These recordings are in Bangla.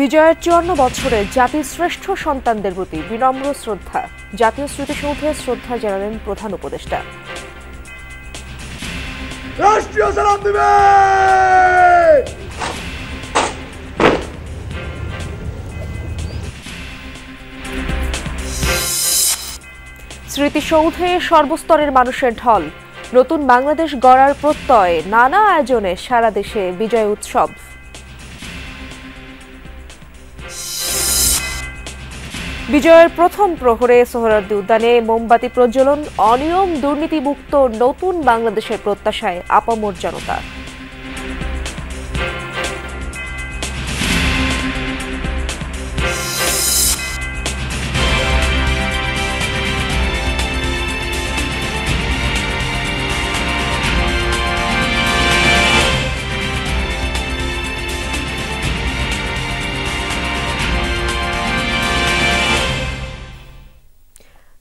বিজয়ের ৫৪ বছরে জাতির শ্রেষ্ঠ সন্তানদের প্রতি বিনম্র শ্রদ্ধা। জাতীয় স্মৃতিসৌধে শ্রদ্ধা জানালেন প্রধান উপদেষ্টা। রাষ্ট্রীয় সালাম দিবে। স্মৃতিসৌধে সর্বস্তরের মানুষের ঢল। নতুন বাংলাদেশ গড়ার প্রত্যয়, নানা আয়োজনে সারা দেশে বিজয় উৎসব। বিজয়ের প্রথম প্রহরে সোহরাওয়ার্দী উদ্যানে মোমবাতি প্রজ্বলন, অনিয়ম দুর্নীতিমুক্ত নতুন বাংলাদেশের প্রত্যাশায় আপামর জনতা।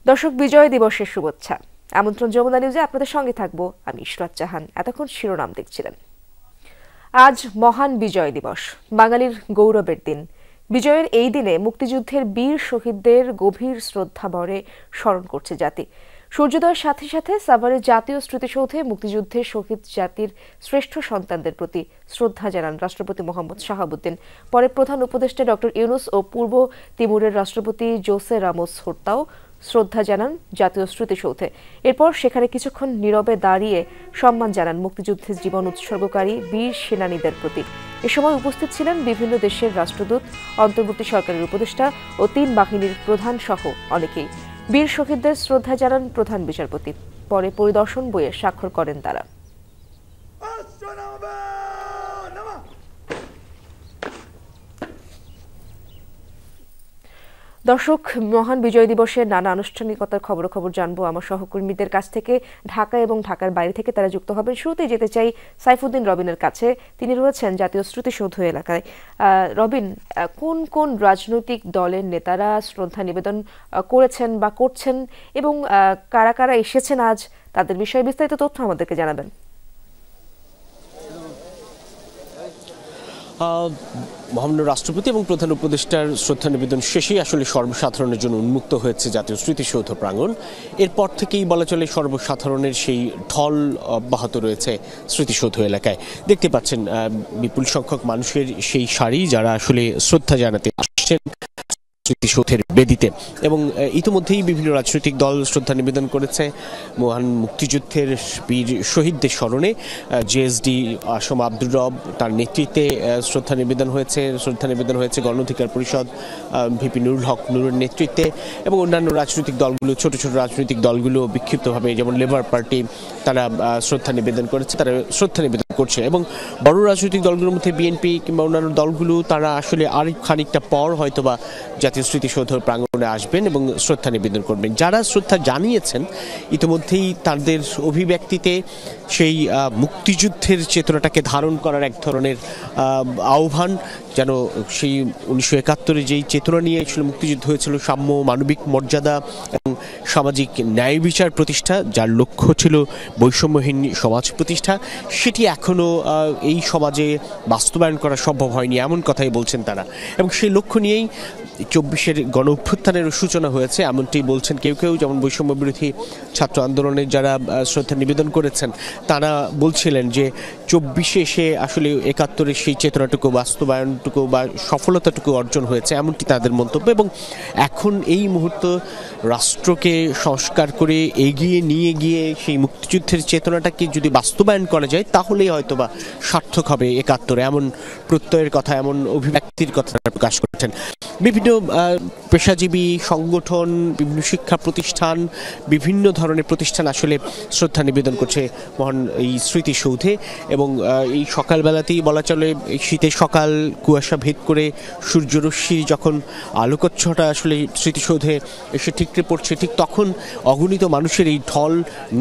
দর্শক, বিজয় দিবসের শুভেচ্ছা। আমন্ত্রণ যমুনা নিউজে আপনাদের সঙ্গে থাকবো আমি ইশরাত জাহান। এতক্ষণ শিরোনাম দেখছিলেন। আজ মহান বিজয় দিবস, বাঙালির গৌরবের দিন। বিজয়ের এই দিনে মুক্তিযুদ্ধের বীর শহীদদের গভীর শ্রদ্ধাভরে স্মরণ করছে জাতি। সূর্যোদয়ের সাথে সাথে সাভারের জাতীয় স্মৃতিসৌধে মুক্তিযুদ্ধের শহীদ জাতির শ্রেষ্ঠ সন্তানদের প্রতি শ্রদ্ধা জানান রাষ্ট্রপতি মোহাম্মদ শাহাবুদ্দিন। পরে প্রধান উপদেষ্টা ডক্টর ইউনুস ও পূর্ব তিমুরের রাষ্ট্রপতি জোসে রামোস হোর্তাও শ্রদ্ধা জানান জাতীয় স্মৃতিসৌধে। এরপর সেখানে কিছুক্ষণ নীরবে দাঁড়িয়ে সম্মান জানান মুক্তিযুদ্ধে জীবন উৎসর্গকারী বীর সেনানীদের প্রতি। এ সময় উপস্থিত ছিলেন বিভিন্ন দেশের রাষ্ট্রদূত, অন্তর্বর্তী সরকারের উপদেষ্টা ও ৩ বাহিনীর প্রধান সহ অনেকেই। বীর শহীদদের শ্রদ্ধা জানান প্রধান বিচারপতি। পরে পরিদর্শন বইয়ে স্বাক্ষর করেন তারা। দর্শক, মহান বিজয় দিবসের নানা আনুষ্ঠানিকতার খবর জানবো আমার সহকর্মীদের কাছ থেকে। ঢাকা এবং ঢাকার বাইরে থেকে তারা যুক্ত হবেন। শুরুতেই যেতে চাই সাইফুদ্দিন রবিনের কাছে। তিনি রয়েছেন জাতীয় স্মৃতিসৌধ এলাকায়। রবিন, কোন কোন রাজনৈতিক দলের নেতারা শ্রদ্ধা নিবেদন করেছেন বা করছেন এবং কারা কারা এসেছেন আজ, তাদের বিষয়ে বিস্তারিত তথ্য আমাদেরকে জানাবেন। মহামান্য রাষ্ট্রপতি এবং প্রধান উপদেষ্টার শ্রদ্ধা নিবেদন শেষেই আসলে সর্বসাধারণের জন্য উন্মুক্ত হয়েছে জাতীয় স্মৃতিসৌধ প্রাঙ্গণ। এরপর থেকেই বলা চলে সর্বসাধারণের সেই ঢল অব্যাহত রয়েছে স্মৃতিসৌধ এলাকায়। দেখতে পাচ্ছেন বিপুল সংখ্যক মানুষের সেই সারি যারা আসলে শ্রদ্ধা জানাতে আসছেন স্মৃতিসৌধের বেদিতে। এবং ইতিমধ্যেই বিভিন্ন রাজনৈতিক দল শ্রদ্ধা নিবেদন করেছে মহান মুক্তিযুদ্ধের বীর শহীদদের স্মরণে। জেএসডি আসম আব্দুর রব, তার নেতৃত্বে শ্রদ্ধা নিবেদন হয়েছে গণ অধিকার পরিষদ, ভিপি নুরুল হক নুরের নেতৃত্বে, এবং অন্যান্য রাজনৈতিক দলগুলো, ছোট ছোট রাজনৈতিক দলগুলো বিক্ষিপ্তভাবে, যেমন লেবার পার্টি, তারা শ্রদ্ধা নিবেদন করছে। এবং বড় রাজনৈতিক দলগুলোর মধ্যে বিএনপি কিংবা অন্যান্য দলগুলো তারা আসলে আর খানিকটা পর হয়তোবা জাতীয় স্মৃতিসৌধ প্রাঙ্গণে আসবেন এবং শ্রদ্ধা নিবেদন করবেন। যারা শ্রদ্ধা জানিয়েছেন ইতিমধ্যেই তাদের অভিব্যক্তিতে সেই মুক্তিযুদ্ধের চেতনাটাকে ধারণ করার এক ধরনের আহ্বান, যেন সেই 1971-এ যেই চেতনা নিয়ে আসলে মুক্তিযুদ্ধ হয়েছিল, সাম্য, মানবিক মর্যাদা এবং সামাজিক ন্যায় বিচার প্রতিষ্ঠা, যার লক্ষ্য ছিল বৈষম্যহীন সমাজ প্রতিষ্ঠা, সেটি এখনও এই সমাজে বাস্তবায়ন করা সম্ভব হয়নি, এমন কথাই বলছেন তারা। এবং সেই লক্ষ্য নিয়েই 24-এর গণ অভ্যুত্থানের সূচনা হয়েছে, এমনটি বলছেন কেউ কেউ। যেমন বৈষম্য বিরোধী ছাত্র আন্দোলনের যারা শ্রদ্ধা নিবেদন করেছেন তারা বলছিলেন যে 24-এ এসে আসলে 71-এর সেই চেতনাটুকু, বাস্তবায়নটুকু বা সফলতাটুকু অর্জন হয়েছে, এমনটি তাদের মন্তব্য। এবং এখন এই মুহূর্ত রাষ্ট্রকে সংস্কার করে এগিয়ে নিয়ে গিয়ে সেই মুক্তিযুদ্ধের চেতনাটাকে যদি বাস্তবায়ন করা যায় তাহলেই হয়তোবা সার্থক হবে 71, এমন প্রত্যয়ের কথা, এমন অভিব্যক্তির কথা প্রকাশ করেছেন। বিভিন্ন পেশাজীবী সংগঠন, বিভিন্ন শিক্ষা প্রতিষ্ঠান, বিভিন্ন ধরনের প্রতিষ্ঠান আসলে শ্রদ্ধা নিবেদন করছে মহান এই স্মৃতিসৌধে। এবং এই সকালবেলাতেই বলা চলে, শীতের সকাল, কুয়াশা ভেদ করে সূর্যরশ্মির যখন আলোকচ্ছটা আসলে স্মৃতিসৌধে এসে ঠিকরে পড়ছে, ঠিক তখন অগণিত মানুষের এই ঢল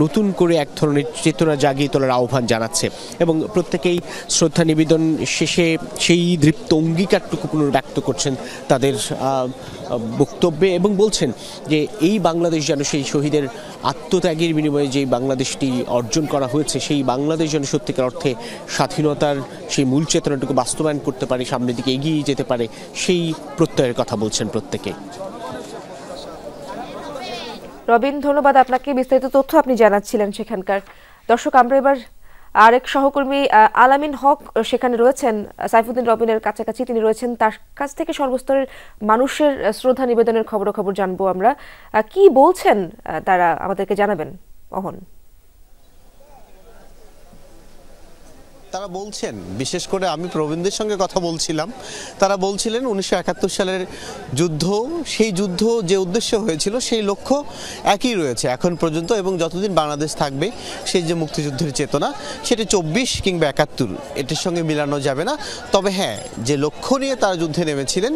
নতুন করে এক ধরনের চেতনা জাগিয়ে তোলার আহ্বান জানাচ্ছে। এবং প্রত্যেকেই শ্রদ্ধা নিবেদন শেষে সেই দৃপ্ত অঙ্গীকারটুকু পুনর্ব্যক্ত করছেন তাদের বক্তব্যে এবং বলছেন যে এই বাংলাদেশ যেন সেই শহীদের আত্মত্যাগের বিনিময়ে যে বাংলাদেশটি অর্জন করা হয়েছে সেই বাংলাদেশ যেন সত্যিকার অর্থে স্বাধীনতার সেই মূল চেতনাটুকু বাস্তবায়ন করতে পারে, সামনের দিকে এগিয়ে যেতে পারে, সেই প্রত্যয়ের কথা বলছেন প্রত্যেকে। রবিন, ধন্যবাদ আপনাকে, বিস্তারিত তথ্য আপনি জানাচ্ছিলেন সেখানকার। দর্শক, আমরা এবার আরেক সহকর্মী আলামিন হক সেখানে রয়েছেন, সাইফুদ্দিন রবিনের কাছাকাছি তিনি রয়েছেন, তার কাছ থেকে সর্বস্তরের মানুষের শ্রদ্ধা নিবেদনের খবরাখবর জানবো আমরা। কি বলছেন তারা আমাদেরকে জানাবেন অহন। তারা বলছেন, বিশেষ করে আমি প্রবীণদের সঙ্গে কথা বলছিলাম, তারা বলছিলেন 1971 সালের যুদ্ধ, সেই যুদ্ধ যে উদ্দেশ্য হয়েছিল সেই লক্ষ্য একই রয়েছে এখন পর্যন্ত, এবং যতদিন বাংলাদেশ থাকবে সেই যে মুক্তিযুদ্ধের চেতনা সেটি 24 কিংবা 71 এটির সঙ্গে মিলানো যাবে না। তবে হ্যাঁ, যে লক্ষ্য নিয়ে তারা যুদ্ধে নেমেছিলেন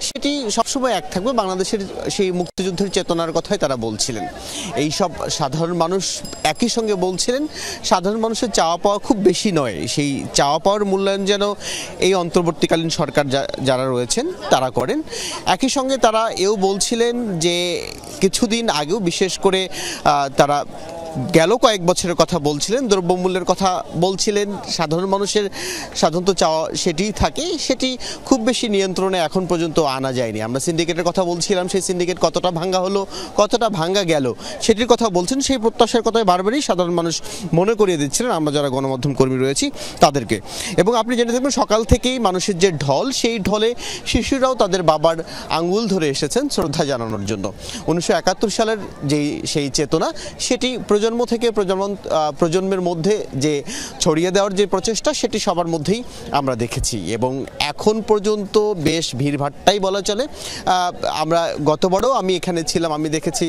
সেটি সবসময় এক থাকবে, বাংলাদেশের সেই মুক্তিযুদ্ধের চেতনার কথাই তারা বলছিলেন। এই সব সাধারণ মানুষ একই সঙ্গে বলছিলেন সাধারণ মানুষের চাওয়া পাওয়া খুব বেশি নয়, সেই চাওয়া পাওয়ার মূল্যায়ন যেন এই অন্তর্বর্তীকালীন সরকার যারা রয়েছেন তারা করেন। একই সঙ্গে তারা এও বলছিলেন যে কিছুদিন আগেও বিশেষ করে তারা গেল কয়েক বছরের কথা বলছিলেন, দ্রব্যমূল্যের কথা বলছিলেন, সাধারণ মানুষের সাধারণত চাওয়া সেটিই থাকে, সেটি খুব বেশি নিয়ন্ত্রণে এখন পর্যন্ত আনা যায়নি। আমরা সিন্ডিকেটের কথা বলছিলাম, সেই সিন্ডিকেট কতটা ভাঙ্গা হলো, কতটা ভাঙ্গা গেল সেটির কথা বলছেন, সেই প্রত্যাশার কথায় বারবারই সাধারণ মানুষ মনে করিয়ে দিচ্ছিলেন আমরা যারা গণমাধ্যম কর্মী রয়েছি তাদেরকে। এবং আপনি জেনে থাকবেন সকাল থেকেই মানুষের যে ঢল, সেই ঢলে শিশুরাও তাদের বাবার আঙ্গুল ধরে এসেছেন শ্রদ্ধা জানানোর জন্য। 1971 সালের সেই চেতনা সেটি প্রজন্ম থেকে প্রজন্মের মধ্যে যে ছড়িয়ে দেওয়ার যে প্রচেষ্টা সেটি সবার মধ্যেই আমরা দেখেছি, এবং এখন পর্যন্ত বেশ ভিড়ভাট্টাই বলা চলে। আমরা গতবারও আমি এখানে ছিলাম, আমি দেখেছি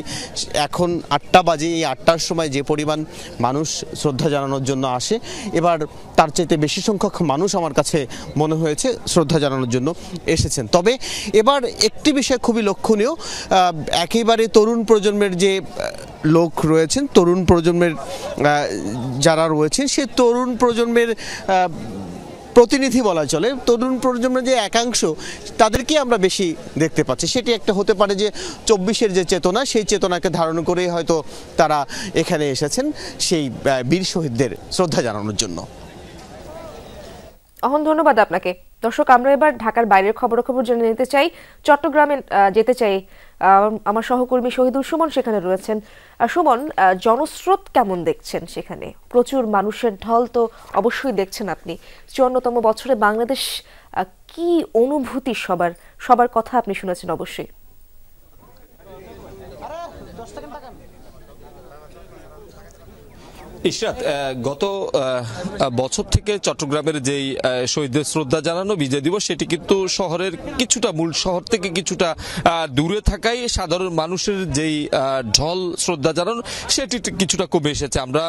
এখন 8টা বাজে, এই 8টার সময় যে পরিমাণ মানুষ শ্রদ্ধা জানানোর জন্য আসে, এবার তার চাইতে বেশি সংখ্যক মানুষ আমার কাছে মনে হয়েছে শ্রদ্ধা জানানোর জন্য এসেছেন। তবে এবার একটি বিষয় খুবই লক্ষণীয়, একেবারে তরুণ প্রজন্মের যে লোক রয়েছেন, তরুণ প্রজন্মের যারা রয়েছেন সে তরুণ প্রজন্মের প্রতিনিধি বলা চলে, তরুণ প্রজন্মের যে একাংশ তাদেরকে আমরা বেশি দেখতে পাচ্ছি। সেটি একটা হতে পারে যে 24-এর যে চেতনা, সেই চেতনাকে ধারণ করেই হয়তো তারা এখানে এসেছেন সেই বীর শহীদদের শ্রদ্ধা জানানোর জন্য। অহন, ধন্যবাদ আপনাকে। দর্শক, আমরা এবার ঢাকার বাইরের খবরাখবর জেনে নিতে চাই, চট্টগ্রামে যেতে চাই। আমার সহকর্মী শহীদুল সুমন সেখানে রয়েছেন। সুমন, জনস্রোত কেমন দেখছেন সেখানে? প্রচুর মানুষের ঢল তো অবশ্যই দেখছেন আপনি। 54তম বছরে বাংলাদেশ, কি অনুভূতি সবার কথা আপনি শুনেছেন অবশ্যই। ইশরাত, গত বছর থেকে চট্টগ্রামের যেই শহীদদের শ্রদ্ধা জানানো বিজয় দিবস সেটি কিন্তু শহরের কিছুটা, মূল শহর থেকে কিছুটা দূরে থাকায় সাধারণ মানুষের যেই ঢল শ্রদ্ধা জানানো সেটি কিছুটা কমে এসেছে। আমরা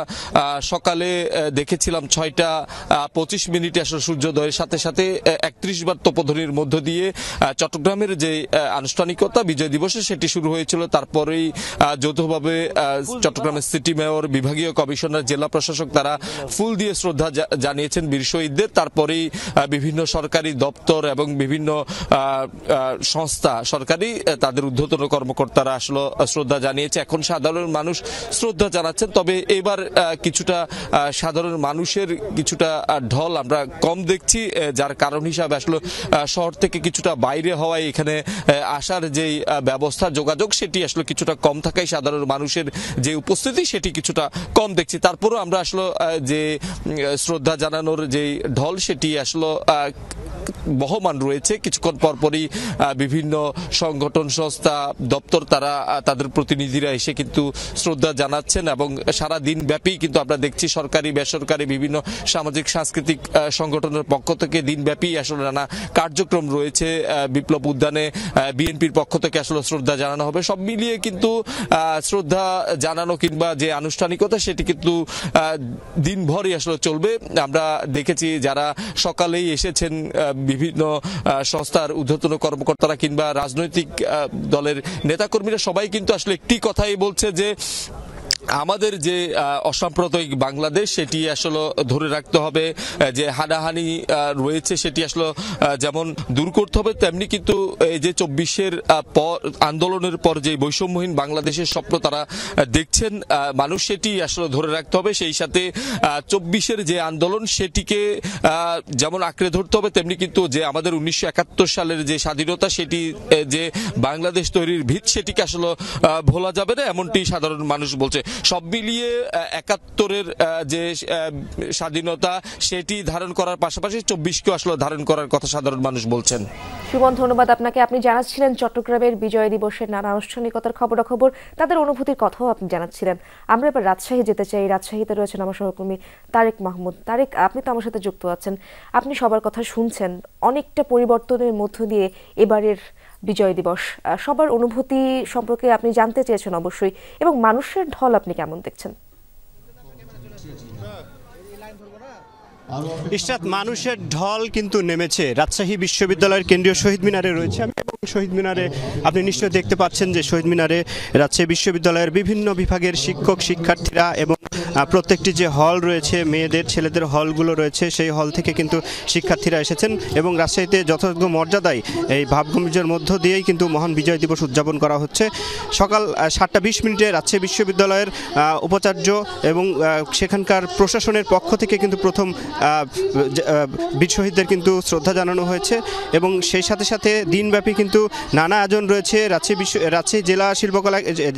সকালে দেখেছিলাম 6টা 25 মিনিটে আসলে সূর্যোদয়ের সাথে সাথে 31 বার তোপধ্বনির মধ্য দিয়ে চট্টগ্রামের যে আনুষ্ঠানিকতা বিজয় দিবসে সেটি শুরু হয়েছিল। তারপরেই যৌথভাবে চট্টগ্রামের সিটি মেয়র, বিভাগীয় কমিশনার, জেলা প্রশাসক তারা ফুল দিয়ে শ্রদ্ধা জানিয়েছেন বীর শহীদদের। তারপরেই বিভিন্ন সরকারি দপ্তর এবং বিভিন্ন সংস্থা সরকারি তাদের ঊর্ধ্বতন কর্মকর্তারা আসলে শ্রদ্ধা জানিয়েছে। এখন সাধারণ মানুষ শ্রদ্ধা জানাচ্ছেন। তবে এবার কিছুটা সাধারণ মানুষের কিছুটা ঢল আমরা কম দেখছি, যার কারণ হিসাবে আসলে শহর থেকে কিছুটা বাইরে হওয়ায় এখানে আসার যেই ব্যবস্থা, যোগাযোগ সেটি আসলে কিছুটা কম থাকায় সাধারণ মানুষের যে উপস্থিতি সেটি কিছুটা কম দেখছি। তারপরও আমরা আসলে যে শ্রদ্ধা জানানোর যে ঢল সেটি আসলে বহমান রয়েছে। কিছুক্ষণ পরপরই বিভিন্ন সংগঠন, সংস্থা, দপ্তর তারা তাদের প্রতিনিধিরা এসে কিন্তু শ্রদ্ধা জানাচ্ছেন, এবং সারা দিন ব্যাপী কিন্তু আমরা দেখছি সরকারি বেসরকারি বিভিন্ন সামাজিক সাংস্কৃতিক সংগঠনের পক্ষ থেকে দিনব্যাপী আসলে নানা কার্যক্রম রয়েছে। বিপ্লব উদ্যানে বিএনপির পক্ষ থেকে আসলে শ্রদ্ধা জানানো হবে। সব মিলিয়ে কিন্তু শ্রদ্ধা জানানো কিংবা যে আনুষ্ঠানিকতা সেটি কিন্তু দিনভরই আসলে চলবে। আমরা দেখেছি যারা সকালেই এসেছেন, বিভিন্ন সংস্থার ঊর্ধ্বতন কর্মকর্তারা কিংবা রাজনৈতিক দলের নেতাকর্মীরা সবাই কিন্তু আসলে একটি কথাই বলছে যে আমাদের যে অসাম্প্রদায়িক বাংলাদেশ সেটি আসলে ধরে রাখতে হবে, যে হানাহানি রয়েছে সেটি আসলে যেমন দূর করতে হবে, তেমনি কিন্তু এই যে 24-এর আন্দোলনের পর যে বৈষম্যহীন বাংলাদেশের স্বপ্ন তারা দেখছেন মানুষ, সেটি আসলে ধরে রাখতে হবে। সেই সাথে 24-এর যে আন্দোলন সেটিকে যেমন আঁকড়ে ধরতে হবে, তেমনি কিন্তু যে আমাদের 1971 সালের যে স্বাধীনতা সেটি যে বাংলাদেশ তৈরির ভিত সেটিকে আসলে ভোলা যাবে না, এমনটি সাধারণ মানুষ বলছে। সব মিলিয়ে 71-এর যে স্বাধীনতা সেটি ধারণ করার পাশাপাশি 24-কেও আসলে ধারণ করার কথা সাধারণ মানুষ বলছেন। সুমন, ধন্যবাদ আপনাকে। আপনি জানাচ্ছিলেন চট্টগ্রামের বিজয় দিবসের নানা আনুষ্ঠানিকতার খবরাখবর, তাদের অনুভূতির কথাও আপনি জানাচ্ছিলেন। আমরা এবার রাজশাহী যেতে চাই। রাজশাহীতে রয়েছেন আমার সহকর্মী তারেক মাহমুদ। তারেক, আপনি তো আমার সাথে যুক্ত আছেন, আপনি সবার কথা শুনছেন। অনেকটা পরিবর্তনের মধ্য দিয়ে এবারের বিজয় দিবস, সবার অনুভূতি সম্পর্কে আপনি জানতে চেয়েছেন অবশ্যই, এবং মানুষের ঢল আপনি কেমন দেখছেন? ইশরাত, মানুষের ঢল কিন্তু নেমেছে রাজশাহী বিশ্ববিদ্যালয়ের কেন্দ্রীয় শহীদ মিনারে রয়েছে। শহীদ মিনারে আপনি নিশ্চয়ই দেখতে পাচ্ছেন যে শহীদ মিনারে রাজশাহী বিশ্ববিদ্যালয়ের বিভিন্ন বিভাগের শিক্ষক শিক্ষার্থীরা এবং প্রত্যেকটি যে হল রয়েছে, মেয়েদের ছেলেদের হলগুলো রয়েছে, সেই হল থেকে কিন্তু শিক্ষার্থীরা এসেছেন এবং রাজশাহীতে যথাযোগ্য মর্যাদায় এই ভাবগম্ভীর্যের মধ্য দিয়েই কিন্তু মহান বিজয় দিবস উদযাপন করা হচ্ছে। সকাল 7:20 রাজশাহী বিশ্ববিদ্যালয়ের উপাচার্য এবং সেখানকার প্রশাসনের পক্ষ থেকে কিন্তু প্রথম বীর শহীদদের কিন্তু শ্রদ্ধা জানানো হয়েছে এবং সেই সাথে সাথে দিনব্যাপী কিন্তু নানা আয়োজন রয়েছে। রাজশাহী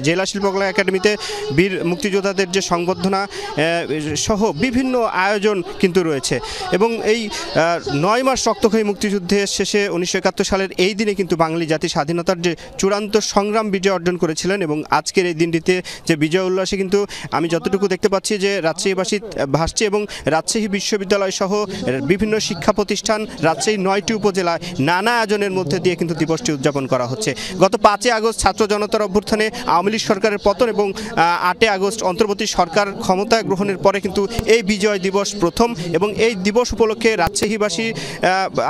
জেলা শিল্পকলা একাডেমিতে বীর মুক্তিযোদ্ধাদের যে সংবর্ধনা সহ বিভিন্ন আয়োজন কিন্তু রয়েছে এবং এই 9 মাস রক্তক্ষয়ী মুক্তিযুদ্ধের শেষে 1971 সালের এই দিনে কিন্তু বাঙালি জাতি স্বাধীনতার যে চূড়ান্ত সংগ্রাম বিজয় অর্জন করেছিলেন এবং আজকের এই দিনটিতে যে বিজয় উল্লাসে কিন্তু আমি যতটুকু দেখতে পাচ্ছি যে রাজশাহীবাসী ভাসছে এবং রাজশাহী বিশ্ববিদ্যালয় সহ বিভিন্ন শিক্ষা প্রতিষ্ঠান রাজশাহীর 9টি উপজেলায় নানা আয়োজনের মধ্যে দিয়ে কিন্তু দিবসটি উদযাপন করা হচ্ছে। গত 5 আগস্ট ছাত্র জনতার অভ্যুত্থানে আওয়ামী লীগ সরকারের পতন এবং 8 আগস্ট অন্তর্বর্তী সরকার ক্ষমতা গ্রহণের পরে কিন্তু এই বিজয় দিবস প্রথম এবং এই দিবস উপলক্ষে রাজশাহীবাসী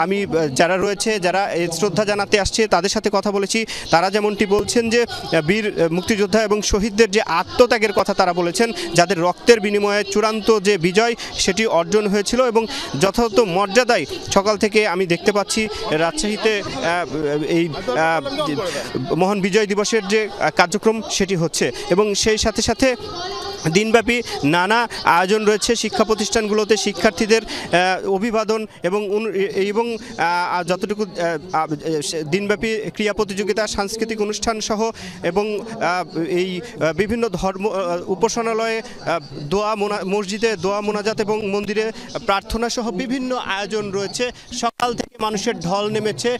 আমি যারা রয়েছে, যারা শ্রদ্ধা জানাতে আসছে তাদের সাথে কথা বলেছি। তারা যেমনটি বলছেন যে বীর মুক্তিযোদ্ধা এবং শহীদদের যে আত্মত্যাগের কথা তারা বলেছেন, যাদের রক্তের বিনিময়ে চূড়ান্ত যে বিজয় সেটি অর্জন হয়েছিল এবং যথাযথ মর্যাদায় সকাল থেকে আমি দেখতে পাচ্ছি রাজশাহীতে এই মহান বিজয় দিবসের যে কার্যক্রম সেটি হচ্ছে এবং সেই সাথে সাথে দিনব্যাপী নানা আয়োজন রয়েছে শিক্ষা প্রতিষ্ঠানগুলোতে শিক্ষার্থীদের অভিবাদন এবং যতটুকু দিনব্যাপী ক্রীড়া প্রতিযোগিতা, সাংস্কৃতিক অনুষ্ঠান সহ এবং এই বিভিন্ন ধর্ম উপাসনালয়ে মসজিদে দোয়া মোনাজাত এবং মন্দিরে প্রার্থনা সহ বিভিন্ন আয়োজন রয়েছে। সকাল থেকে মানুষের ঢল নেমেছে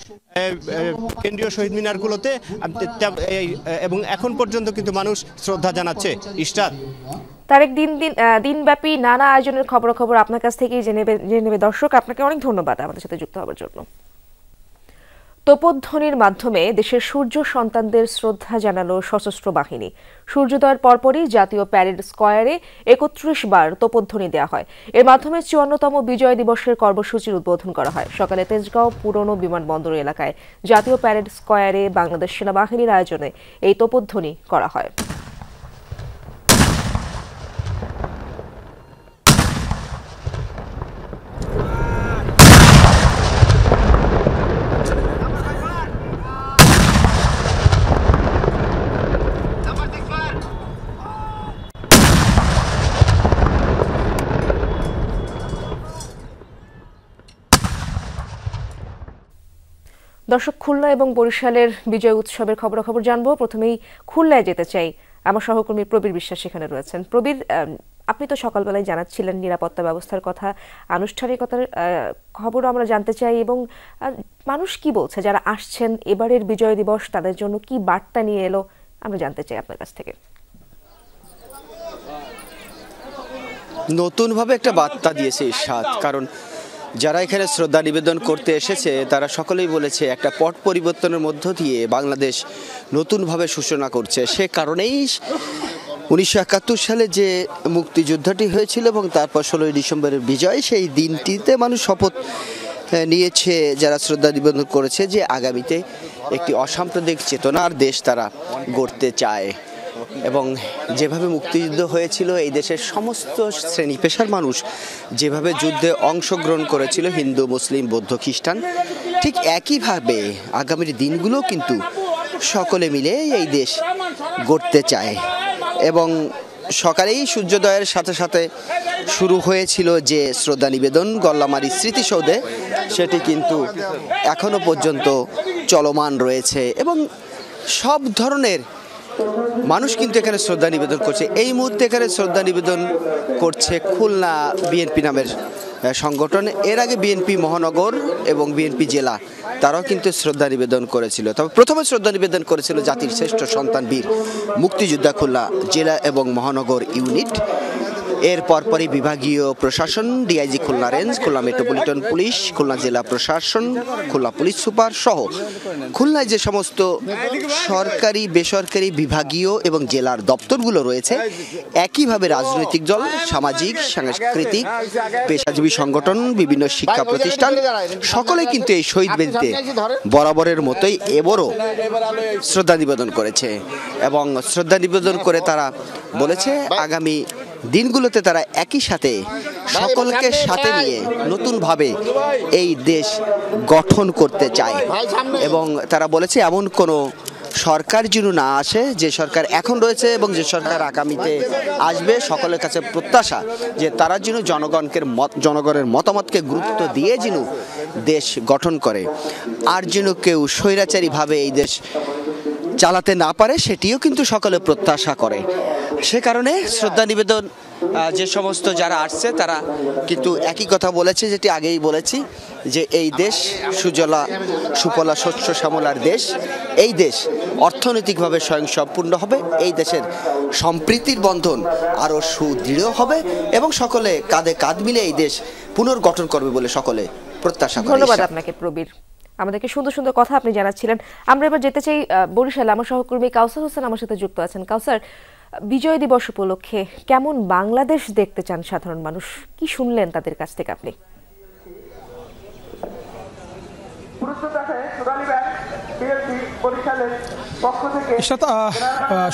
কেন্দ্রীয় শহীদ মিনারগুলোতে এবং এখন পর্যন্ত কিন্তু মানুষ শ্রদ্ধা জানাচ্ছে। ইশরাত, তারেক, দিনব্যাপী নানা আয়োজনের খবর আপনার কাছ থেকেই জেনে নেবে দর্শক। আপনাকে অনেক ধন্যবাদ আমাদের সাথে যুক্ত হওয়ার জন্য। তোপধ্বনির মাধ্যমে দেশের সূর্য সন্তানদের শ্রদ্ধা জানালো সশস্ত্র বাহিনী। সূর্যোদয়ের পরপরই জাতীয় প্যারেড স্কয়ারে 31 বার তোপধ্বনি দেওয়া হয়। এর মাধ্যমে 54তম বিজয় দিবসের কর্মসূচির উদ্বোধন করা হয়। সকালে তেজগাঁও পুরনো বিমানবন্দর এলাকায় জাতীয় প্যারেড স্কয়ারে বাংলাদেশ সেনাবাহিনীর আয়োজনে এই তোপধ্বনি করা হয়। দর্শক, খুলনা এবং বরিশালের বিজয় উৎসবের খবরাখবর জানবো। প্রথমেই খুলনায় যেতে চাই, আমার সহকর্মী প্রবীর বিশ্বাস সেখানে রয়েছেন। প্রবীর, আপনি তো সকালবেলায় জানাচ্ছিলেন নিরাপত্তা ব্যবস্থার কথা, আনুষ্ঠানিকতার খবরও আমরা জানতে চাই এবং মানুষ কি বলছে যারা আসছেন এবারের বিজয় দিবস, তাদের জন্য কি বার্তা নিয়ে এলো আমরা জানতে চাই আপনার কাছ থেকে। নতুনভাবে একটা বার্তা দিয়েছে ইরশাদ, কারণ যারা এখানে শ্রদ্ধা নিবেদন করতে এসেছে তারা সকলেই বলেছে একটা পট পরিবর্তনের মধ্য দিয়ে বাংলাদেশ নতুনভাবে সূচনা করছে। সে কারণেই 1971 সালে যে মুক্তিযুদ্ধটি হয়েছিল এবং তারপর 16ই ডিসেম্বরের বিজয়, সেই দিনটিতে মানুষ শপথ নিয়েছে, যারা শ্রদ্ধা নিবেদন করেছে যে আগামীতে একটি অসাম্প্রদায়িক চেতনার দেশ তারা গড়তে চায়। এবং যেভাবে মুক্তিযুদ্ধ হয়েছিল এই দেশের সমস্ত শ্রেণী পেশার মানুষ যেভাবে যুদ্ধে অংশগ্রহণ করেছিল, হিন্দু, মুসলিম, বৌদ্ধ, খ্রিস্টান, ঠিক একইভাবে আগামীর দিনগুলো কিন্তু সকলে মিলে এই দেশ গড়তে চায়। এবং সকালেই সূর্যোদয়ের সাথে সাথে শুরু হয়েছিল যে শ্রদ্ধা নিবেদন গল্লামারী স্মৃতিসৌধে, সেটি কিন্তু এখনো পর্যন্ত চলমান রয়েছে এবং সব ধরনের মানুষ কিন্তু এখানে শ্রদ্ধা নিবেদন করছে। এই মুহূর্তে এখানে শ্রদ্ধা নিবেদন করছে খুলনা বিএনপি নামের সংগঠন। এর আগে বিএনপি মহানগর এবং বিএনপি জেলা তারাও কিন্তু শ্রদ্ধা নিবেদন করেছিল। তবে প্রথমে শ্রদ্ধা নিবেদন করেছিল জাতির শ্রেষ্ঠ সন্তান বীর মুক্তিযোদ্ধা খুলনা জেলা এবং মহানগর ইউনিট। এর পরপরই বিভাগীয় প্রশাসন, DIG Khulna range, Khulna metropolitan police, Khulna জেলা প্রশাসন, খুলনা পুলিশ সুপার সহ খুলনায় যে সমস্ত সরকারি, বেসরকারি, বিভাগীয় এবং জেলার দপ্তরগুলো রয়েছে, একইভাবে রাজনৈতিক দল, সামাজিক, সাংস্কৃতিক, পেশাজীবী সংগঠন, বিভিন্ন শিক্ষা প্রতিষ্ঠান সকলেই কিন্তু এই শহীদ বেদিতে বরাবরের মতোই এবারও শ্রদ্ধা নিবেদন করেছে এবং শ্রদ্ধা নিবেদন করে তারা বলেছে আগামী দিনগুলোতে তারা একই সাথে সকলকে সাথে নিয়ে নতুনভাবে এই দেশ গঠন করতে চায় এবং তারা বলেছে এমন কোনো সরকার যেন না আসে, যে সরকার এখন রয়েছে এবং যে সরকার আগামীতে আসবে, সকলের কাছে প্রত্যাশা যে তারা যেন জনগণের মতামতকে গুরুত্ব দিয়ে যেন দেশ গঠন করে, আর যেন কেউ স্বৈরাচারীভাবে এই দেশ চালাতে না পারে, সেটিও কিন্তু সকলে প্রত্যাশা করে। সে কারণে শ্রদ্ধা নিবেদন যে সমস্ত যারা আসছে তারা কিন্তু একই কথা বলেছে, যেটি আগেই বলেছি, যে এই দেশ সুজলা সুফলা শস্য শ্যামলার দেশ, এই দেশ অর্থনৈতিকভাবে স্বয়ংসম্পূর্ণ হবে, এই দেশের সম্প্রীতির বন্ধন আরও সুদৃঢ় হবে এবং সকলে কাঁধে কাঁধ মিলে এই দেশ পুনর্গঠন করবে বলে সকলে প্রত্যাশা করে। ধন্যবাদ আপনাকে প্রবীর, আমাদেরকে সুন্দর সুন্দর কথা আপনি জানাচ্ছিলেন। আমরা এবার যেতে চাই বরিশালে। আমার সহকর্মী কাউসার হোসেন আমার সাথে যুক্ত আছেন। কাউসার, বিজয় দিবস উপলক্ষে কেমন বাংলাদেশ দেখতে চান সাধারণ মানুষ? কি শুনলেন তাদের কাছ থেকে আপনি?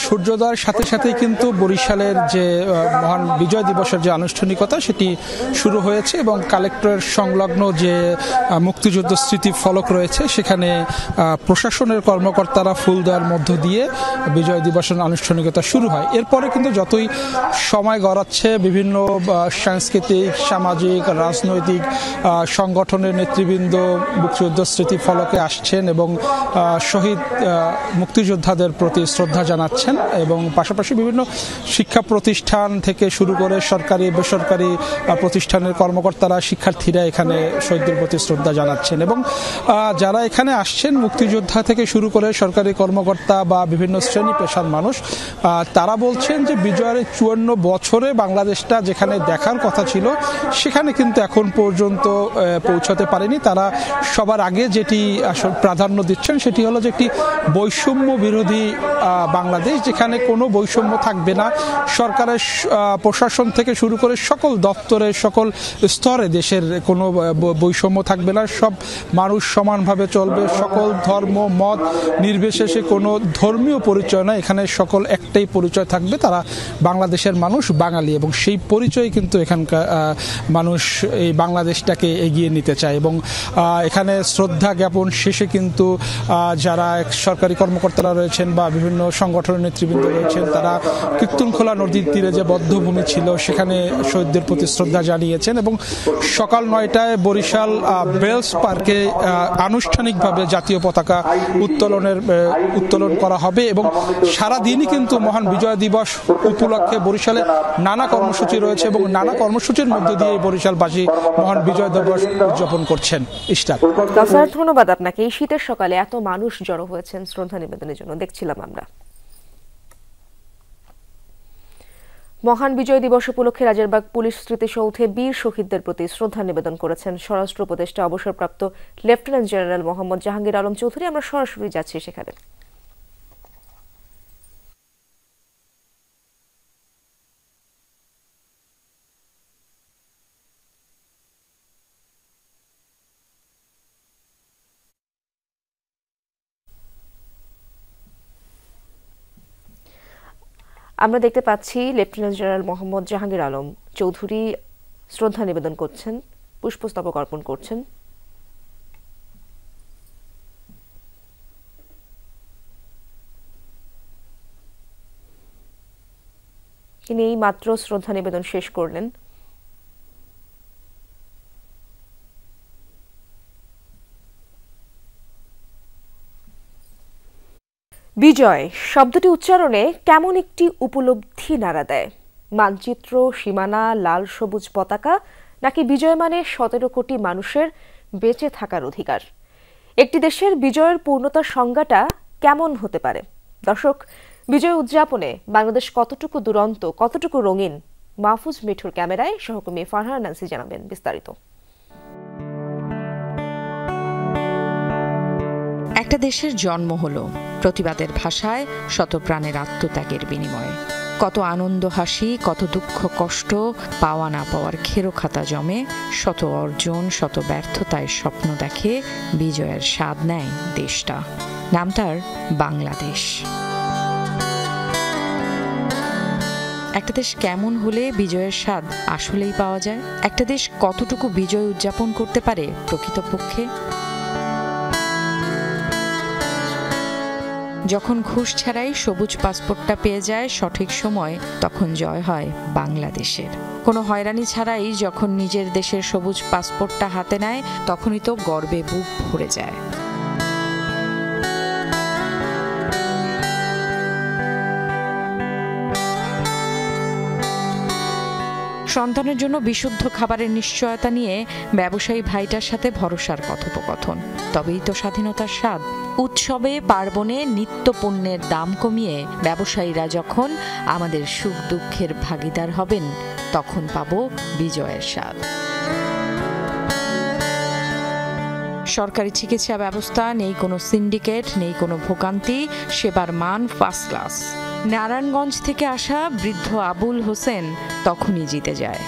সূর্যোদয়ের সাথে সাথেই কিন্তু বরিশালের যে মহান বিজয় দিবসের যে আনুষ্ঠানিকতা সেটি শুরু হয়েছে এবং কালেক্টরের সংলগ্ন যে মুক্তিযুদ্ধ স্মৃতি ফলক রয়েছে সেখানে প্রশাসনের কর্মকর্তারা ফুল দেওয়ার মধ্য দিয়ে বিজয় দিবসের আনুষ্ঠানিকতা শুরু হয়। এরপরে কিন্তু যতই সময় গড়াচ্ছে বিভিন্ন সাংস্কৃতিক, সামাজিক, রাজনৈতিক সংগঠনের নেতৃবৃন্দ মুক্তিযুদ্ধ স্মৃতি ফলকে আসছেন এবং শহীদ মুক্তিযোদ্ধাদের প্রতি শ্রদ্ধা জানাচ্ছেন এবং পাশাপাশি বিভিন্ন শিক্ষা প্রতিষ্ঠান থেকে শুরু করে সরকারি, বেসরকারি প্রতিষ্ঠানের কর্মকর্তারা, শিক্ষার্থীরা এখানে শহীদদের প্রতি শ্রদ্ধা জানাচ্ছেন এবং যারা এখানে আসছেন মুক্তিযোদ্ধা থেকে শুরু করে সরকারি কর্মকর্তা বা বিভিন্ন শ্রেণী পেশার মানুষ, তারা বলছেন যে বিজয়ের 54 বছরে বাংলাদেশটা যেখানে দেখার কথা ছিল সেখানে কিন্তু এখন পর্যন্ত পৌঁছাতে পারেনি। তারা সবার আগে যেটি আসলে প্রাধান্য দিচ্ছেন সেটি হলো যে একটি বৈষম্য বিরোধী বাংলাদেশ, যেখানে কোনো বৈষম্য থাকবে না। সরকারের প্রশাসন থেকে শুরু করে সকল দপ্তরে, সকল স্তরে দেশের কোনো বৈষম্য থাকবে না। সব মানুষ সমানভাবে চলবে, সকল ধর্ম মত নির্বিশেষে কোনো ধর্মীয় পরিচয় নয়, এখানে সকল একটাই পরিচয় থাকবে, তারা বাংলাদেশের মানুষ, বাঙালি, এবং সেই পরিচয় কিন্তু এখানকার মানুষ এই বাংলাদেশটাকে এগিয়ে নিতে চায়। এবং এখানে শ্রদ্ধা জ্ঞাপন শেষে কিন্তু যারা সরকারি কর্মকর্তারা রয়েছেন বা বিভিন্ন সংগঠনের নেতৃবৃন্দ রয়েছেন তারা কীর্তনখোলা নদীর তীরে যে বদ্ধভূমি ছিল সেখানে শহীদদের প্রতি শ্রদ্ধা জানিয়েছেন এবং সকাল 9টায় বরিশাল বেলস পার্কে আনুষ্ঠানিকভাবে জাতীয় পতাকা উত্তোলন করা হবে এবং সারাদিনই কিন্তু মহান বিজয় দিবস উপলক্ষে বরিশালে নানা কর্মসূচি রয়েছে এবং নানা কর্মসূচির মধ্য দিয়ে বরিশালবাসী মহান বিজয় দিবস উদযাপন করছেন। ইশতাক, ধন্যবাদ আপনাকে। এই শীতের সকালে এত মানুষ জড়ো হয়েছেন শ্রদ্ধা নিবেদনের জন্য, দেখছিলাম আমরা। মহান বিজয় দিবস উপলক্ষে রাজারবাগ পুলিশ স্মৃতিসৌধে বীর শহীদদের প্রতি শ্রদ্ধা নিবেদন করেছেন স্বরাষ্ট্র উপদেষ্টা অবসরপ্রাপ্ত লেফটেন্যান্ট জেনারেল মোহাম্মদ জাহাঙ্গীর আলম চৌধুরী। আমরা সরাসরি যাচ্ছি সেখানে। আমরা দেখতে পাচ্ছি লেফটেন্যান্ট জেনারেল মোহাম্মদ জাহাঙ্গীর আলম চৌধুরী শ্রদ্ধা নিবেদন করছেন, পুষ্পস্তবক অর্পণ করছেন। তিনি এই মাত্র শ্রদ্ধা নিবেদন শেষ করলেন। বিজয় শব্দটি উচ্চারণে কেমন একটি উপলব্ধি নাড়া দেয়। মানচিত্র, সীমানা, লাল সবুজ পতাকা, নাকি বিজয় মানে 17 কোটি মানুষের বেঁচে থাকার অধিকার? একটি দেশের বিজয়ের পূর্ণতার সংজ্ঞাটা কেমন হতে পারে? দর্শক, বিজয় উদযাপনে বাংলাদেশ কতটুকু দুরন্ত, কতটুকু রঙিন? মাহফুজ মিঠুর ক্যামেরায় সহকর্মী ফারহানা নান্সি জানাবেন বিস্তারিত। একটা দেশের জন্ম হলো প্রতিবাদের ভাষায়, শত প্রাণের আত্মত্যাগের বিনিময়ে। কত আনন্দ হাসি, কত দুঃখ কষ্ট, পাওয়া না পাওয়ার খেরো খাতা জমে, শত অর্জন, শত ব্যর্থতায় স্বপ্ন দেখে বিজয়ের স্বাদ নেয় দেশটা। নাম তার বাংলাদেশ। একটা দেশ কেমন হলে বিজয়ের স্বাদ আসলেই পাওয়া যায়? একটা দেশ কতটুকু বিজয় উদযাপন করতে পারে প্রকৃতপক্ষে? যখন ঘুষ ছাড়াই সবুজ পাসপোর্টটা পেয়ে যায় সঠিক সময়, তখন জয় হয় বাংলাদেশের। কোনো হয়রানি ছাড়াই যখন নিজের দেশের সবুজ পাসপোর্টটা হাতে নেয়, তখনই তো গর্বে বুক ভরে যায়। সন্তানের জন্য বিশুদ্ধ খাবারের নিশ্চয়তা নিয়ে ব্যবসায়ী ভাইটার সাথে ভরসার কথোপকথন, তবেই তো স্বাধীনতার স্বাদ। উৎসবে পার্বণে নিত্য পণ্যের দাম কমিয়ে ব্যবসায়ীরা যখন আমাদের সুখ দুঃখের ভাগিদার হবেন, তখন পাবো বিজয়ের স্বাদ। সরকারি চিকিৎসা ব্যবস্থা নেই, কোনো সিন্ডিকেট নেই, কোনো ভোগান্তি, সেবার মান ফার্স্ট ক্লাস। নারায়ণগঞ্জ থেকে আসা বৃদ্ধ আবুল হোসেন তখনই জিতে যায়।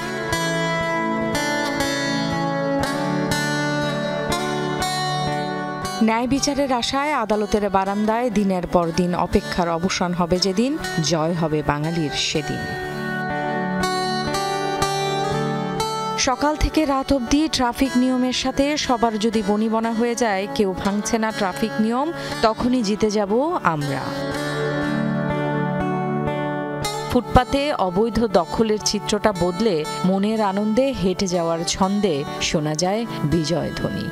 ন্যায় বিচারের আশায় আদালতের বারান্দায় দিনের পর দিন অপেক্ষার অবসান হবে যেদিন, জয় হবে বাঙালির সেদিন। সকাল থেকে রাত অবধি ট্রাফিক নিয়মের সাথে সবার যদি বনিবনা হয়ে যায়, কেউ ভাঙছে না ট্রাফিক নিয়ম, তখনই জিতে যাব আমরা। ফুটপাতে অবৈধ দখলের চিত্রটা বদলে মনের আনন্দে হেঁটে যাওয়ার ছন্দে শোনা যায় বিজয় ধ্বনি।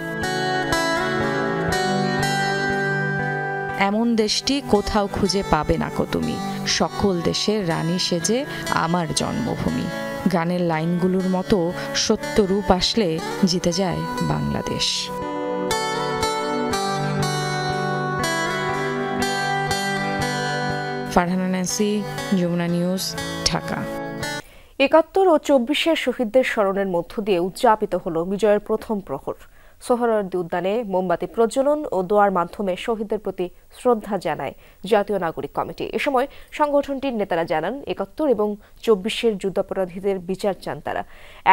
এমন দেশটি কোথাও খুঁজে পাবে না কো তুমি, সকল দেশের রানী সেজে আমার জন্মভূমি। গানের লাইনগুলোর মতো সত্য রূপ আসলে জিতে যায় বাংলাদেশ। ফারহানা নান্সি, যমুনা নিউজ, ঢাকা। ৭১ ও ২৪-এর শহীদদের স্মরণের মধ্য দিয়ে উদযাপিত হলো বিজয়ের প্রথম প্রহর। সোহরাওয়ার্দী উদ্যানে মোমবাতি প্রজ্বলন ও দোয়ার মাধ্যমে শহীদদের প্রতি শ্রদ্ধা জানায় জাতীয় নাগরিক কমিটি। এ সময় সংগঠনটির নেতারা জানান, ৭১ এবং ২৪-এর যুদ্ধাপরাধীদের বিচার চান তারা।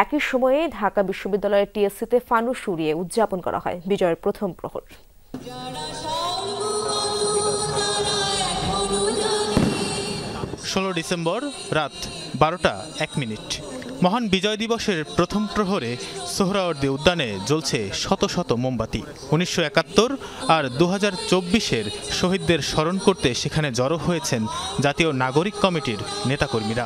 একই সময়ে ঢাকা বিশ্ববিদ্যালয়ের টিএসসিতে ফানুস উড়িয়ে উদযাপন করা হয় বিজয়ের প্রথম প্রহর। ১৬ ডিসেম্বর রাত ১২টা ১ মহান বিজয় দিবসের প্রথম প্রহরে সোহরাওয়ার্দী উদ্যানে জ্বলছে শত শত মোমবাতি। ১৯৭১ আর ২০২৪-এর শহীদদের স্মরণ করতে সেখানে জড়ো হয়েছেন জাতীয় নাগরিক কমিটির নেতাকর্মীরা।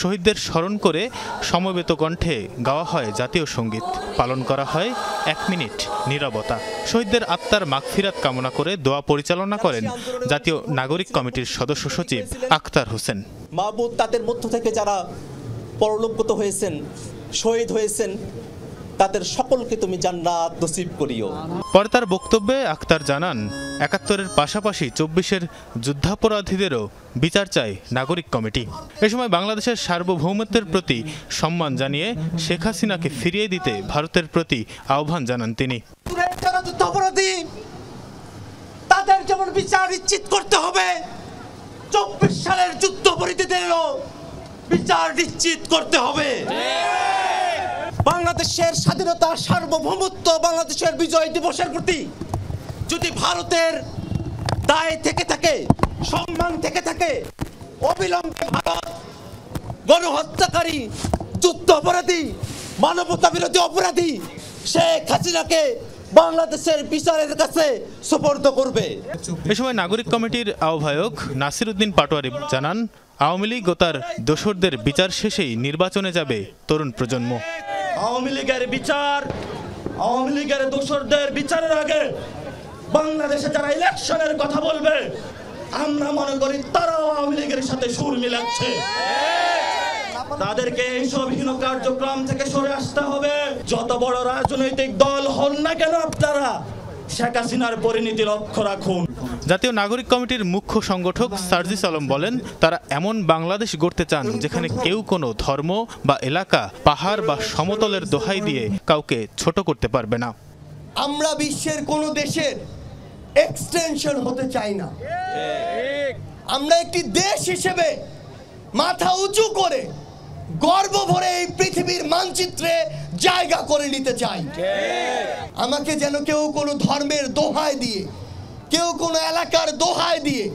শহীদদের স্মরণ করে সমবেত কণ্ঠে গাওয়া হয় জাতীয় সঙ্গীত, পালন করা হয় ১ মিনিট নীরবতা। শহীদদের আত্মার মাগফিরাত কামনা করে দোয়া পরিচালনা করেন জাতীয় নাগরিক কমিটির সদস্য সচিব আখতার হোসেন। মাহবুব তাদের মধ্য থেকে যারা পরলোকগত হয়েছেন, শহীদ হয়েছেন, তাদের সকলকে তুমি জান্নাত নসিব করিও। পরে তার বক্তব্যে আখতার জানান, ৭১-এর পাশাপাশি ২৪-এর যুদ্ধাপরাধীদেরও বিচার চায় নাগরিক কমিটি। এ সময় বাংলাদেশের সার্বভৌমত্বের প্রতি সম্মান জানিয়ে শেখ হাসিনাকে ফিরিয়ে দিতে ভারতের প্রতি আহ্বান জানান তিনি। যারা যুদ্ধাপরাধী তাদের যেমন বিচার নিশ্চিত করতে হবে, ২৪ সালের যুদ্ধাপরাধীদেরও বিচার নিশ্চিত করতে হবে। বাংলাদেশের স্বাধীনতা, সার্বভৌমত্ব, বাংলাদেশের বিজয় দিবসের প্রতি যদি ভারতের দায় থেকে থাকে, সম্মান থেকে থাকে, অবিলম্বে ভারত গণহত্যাকারী, যুদ্ধ অপরাধী, মানবতা বিরোধী অপরাধী শেখ হাসিনাকে বাংলাদেশের বিচারের কাছে সুপর্দ করবে। এ সময় নাগরিক কমিটির আহ্বায়ক নাসির উদ্দিন পাটোয়ারি জানান, আওয়ামী লীগ ও তার দোসরদের বিচার শেষেই নির্বাচনে যাবে তরুণ প্রজন্ম। আওয়ামী লীগের বিচার, আওয়ামী লীগের দোসরদের বিচারের আগে বাংলাদেশে যারা ইলেকশনের কথা বলবে, আমরা মনে করি তারাও আওয়ামী লীগের সাথে সুর মিলাচ্ছে। তাদেরকে এইসব হীন কার্যক্রম থেকে সরে আসতে হবে। যত বড় রাজনৈতিক দল হন না কেন আপনারা শেখ হাসিনার পরিণতি লক্ষ্য রাখুন। জাতীয় নাগরিক কমিটির মুখ্য সংগঠক সার্জিস আলম বলেন, তারা এমন বাংলাদেশ গড়তে চান যেখানে কেউ কোনো ধর্ম বা এলাকা, পাহাড় বা সমতলের দোহাই দিয়ে কাউকে ছোট করতে পারবে না। আমরা বিশ্বের কোন দেশের এক্সটেনশন হতে চাই না। আমরা একটি দেশ হিসেবে মাথা উঁচু করে গর্ব ভরে এই পৃথিবীর মানচিত্রে জায়গা করে নিতে চাই। আমাকে যেন কেউ কোনো ধর্মের দোহাই দিয়ে, কেউ কোনো এলাকার দোহাই দিয়ে,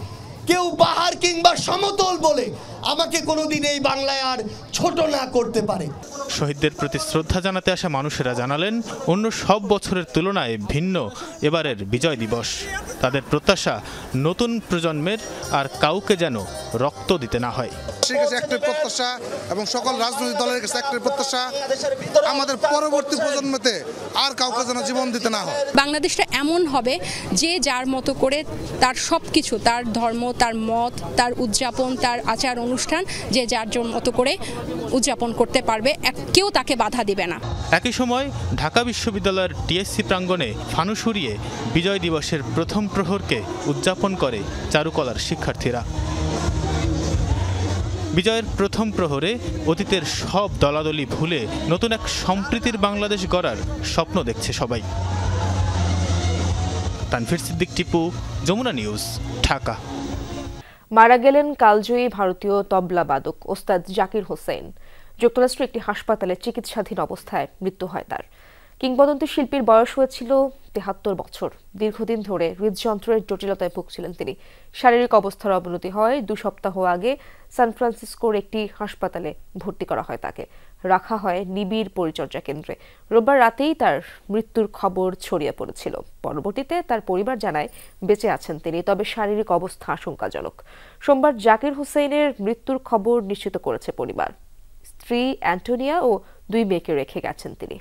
কেউ পাহাড় কিংবা সমতল বলে আমাকে কোনোদিন এই বাংলায় আর ছোট না করতে পারে। শহীদদের প্রতি শ্রদ্ধা জানাতে আসা মানুষেরা জানালেন, অন্য সব বছরের তুলনায় ভিন্ন এবারের বিজয় দিবস। তাদের প্রত্যাশা নতুন প্রজন্মের আর কাউকে যেন রক্ত দিতে না হয়। একটি প্রত্যাশা এবং সকল রাজনৈতিক দলের কাছে একটি প্রত্যাশা, আমাদের পরবর্তী প্রজন্মতে আর কাউকে যেন জীবন দিতে না হয়। বাংলাদেশটা এমন হবে যে যার মতো করে তার সবকিছু, তার ধর্ম, তার মত, তার উদযাপন, তার আচার অনুষ্ঠান যে যার মতো করে উদযাপন করতে পারবে, কেউ তাকে বাধা দিবে না। একই সময় ঢাকা বিশ্ববিদ্যালয়ের টিএসসি প্রাঙ্গণে ফানুস উড়িয়ে বিজয় দিবসের প্রথম প্রহরকে উদযাপন করে চারুকলার শিক্ষার্থীরা। বিজয়ের প্রথম প্রহরে অতীতের সব দলাদলি ভুলে নতুন এক সম্প্রীতির বাংলাদেশ গড়ার স্বপ্ন দেখছে সবাই। তানভীর সিদ্দিক টিপু, যমুনা নিউজ, ঢাকা। মারা গেলেন কালজয়ী ভারতীয় তবলা বাদক ওস্তাদ জাকির হোসেন। যুক্তরাষ্ট্রের একটি হাসপাতালে চিকিৎসাধীন অবস্থায় মৃত্যু হয় তার। কিংবদন্তি শিল্পীর বয়স হয়েছিল ৭৩ বছর। দীর্ঘদিন ধরে হৃদযন্ত্রের জটিলতায় ভুগছিলেন তিনি। শারীরিক অবস্থার অবনতি হয়। ২ সপ্তাহ আগে সান ফ্রান্সিসকোর একটি হাসপাতালে ভর্তি করা হয় তাকে। রাখা হয় নিবিড় পরিচর্যা কেন্দ্রে। রোববার রাতেই তার মৃত্যুর খবর ছড়িয়ে পড়েছিল। পরবর্তীতে তার পরিবার জানায় বেঁচে আছেন তিনি, তবে শারীরিক অবস্থা আশঙ্কাজনক। সোমবার জাকির হোসেনের মৃত্যুর খবর নিশ্চিত করেছে পরিবার। স্ত্রী অ্যান্টোনিয়া ও 2 মেয়েকে রেখে গেছেন তিনি।